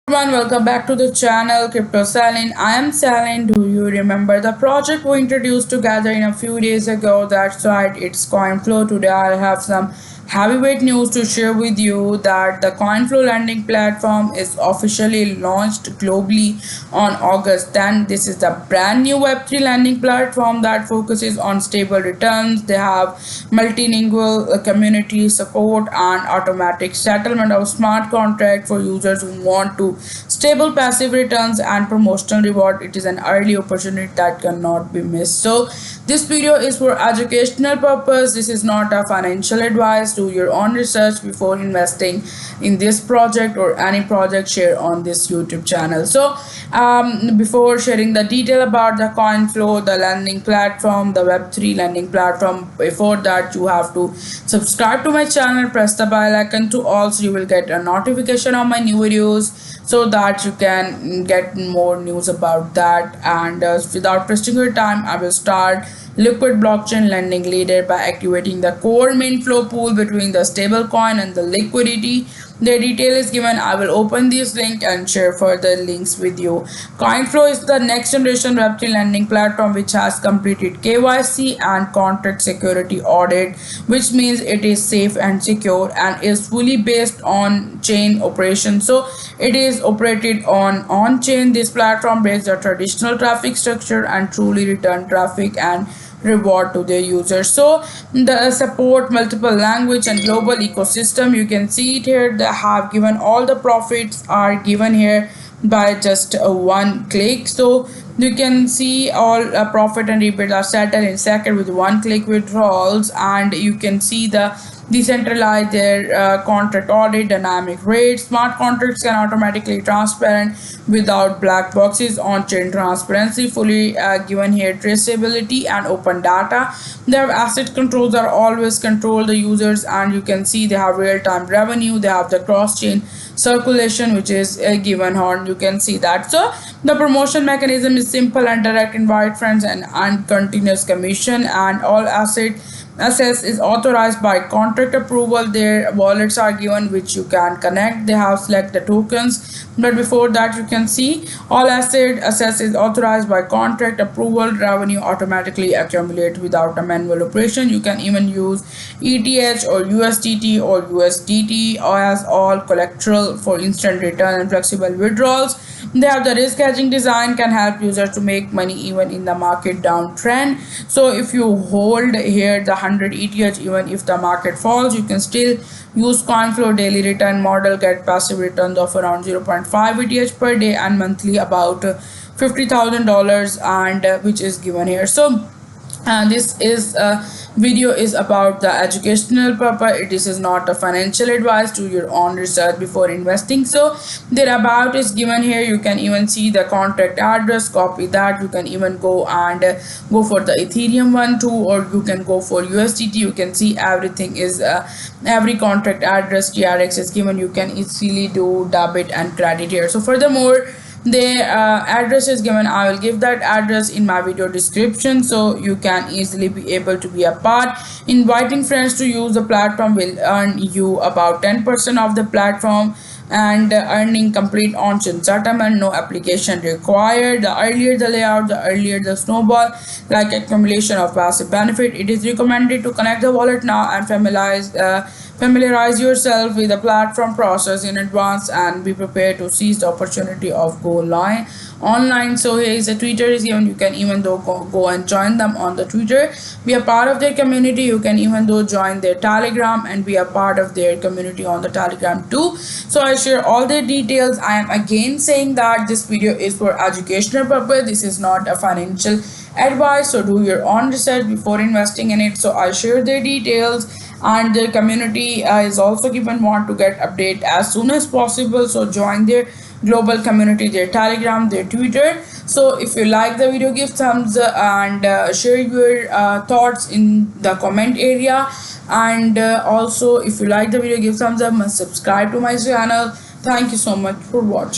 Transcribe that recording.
Everyone, welcome back to the channel Crypto Salin. I am Salin. Do you remember the project we introduced together in a few days ago? That's right, it's CoinFlow. Today I have some heavyweight news to share with you that the CoinFlow lending platform is officially launched globally on August 10. This is the brand new Web3 lending platform that focuses on stable returns. They have multilingual community support and automatic settlement of smart contract for users who want to stable passive returns and promotional reward. It is an early opportunity that cannot be missed. So this video is for educational purpose. This is not a financial advice. Do your own research before investing in this project or any project share on this YouTube channel. So before sharing the detail about the CoinFlow, the lending platform, the Web3 lending platform, before that you have to subscribe to my channel, press the bell icon to all, so you will get a notification on my new videos so that you can get more news about that. And without wasting your time, I will start Liquid blockchain lending leader by activating the core main flow pool between the stablecoin and the liquidity. The detail is given. I will open this link and share further links with you. CoinFlow is the next generation Web3 lending platform which has completed KYC and contract security audit, which means it is safe and secure and is fully based on chain operation. So it is operated on chain. This platform breaks the traditional traffic structure and truly return traffic and reward to their users. So the support multiple language and global ecosystem. You can see it here. They have given all the profits are given here by just one click. So you can see all profit and rebate are settled in second with one click withdrawals, and you can see the decentralize their contract audit, dynamic rates. Smart contracts can automatically transparent without black boxes. On chain transparency fully given here, traceability and open data. Their asset controls are always control the users, and you can see they have real-time revenue. They have the cross-chain circulation which is given on. You can see that. So the promotion mechanism is simple and direct. Invite friends and continuous commission, and all assets is authorized by contract approval. Their wallets are given which you can connect. They have select the tokens, but before that you can see all assets is authorized by contract approval. Revenue automatically accumulate without a manual operation. You can even use ETH or USDT or USDT as all collateral for instant return and flexible withdrawals. They have the risk hedging design, can help users to make money even in the market downtrend. So if you hold here the 100 ETH, even if the market falls, you can still use CoinFlow daily return model, get passive returns of around 0.5 ETH per day and monthly about $50,000, and which is given here. So this is video is about the educational purpose. This is not a financial advice. Do your own research before investing. So their about is given here. You can even see the contract address, copy that. You can even go and go for the Ethereum one too, or you can go for USDT. You can see everything is every contract address TRX is given. You can easily do debit and credit here. So furthermore, the address is given. I will give that address in my video description so you can easily be able to be a part. Inviting friends to use the platform will earn you about 10% of the platform, and earning complete on-chain settlement, no application required. The earlier the layout, the earlier the snowball like accumulation of passive benefit. It is recommended to connect the wallet now and familiarize yourself with the platform process in advance and be prepared to seize the opportunity of go online. So here is a Twitter is given. You can even though go and join them on the Twitter, be a part of their community. You can even though join their Telegram and be a part of their community on the Telegram too. So I share all their details. I am again saying that this video is for educational purpose. This is not a financial advice, so do your own research before investing in it. So I share their details, and their community is also given. Want to get update as soon as possible, so join their global community, their Telegram, their Twitter. So if you like the video, give thumbs up and share your thoughts in the comment area, and also if you like the video, give thumbs up and subscribe to my channel. Thank you so much for watching.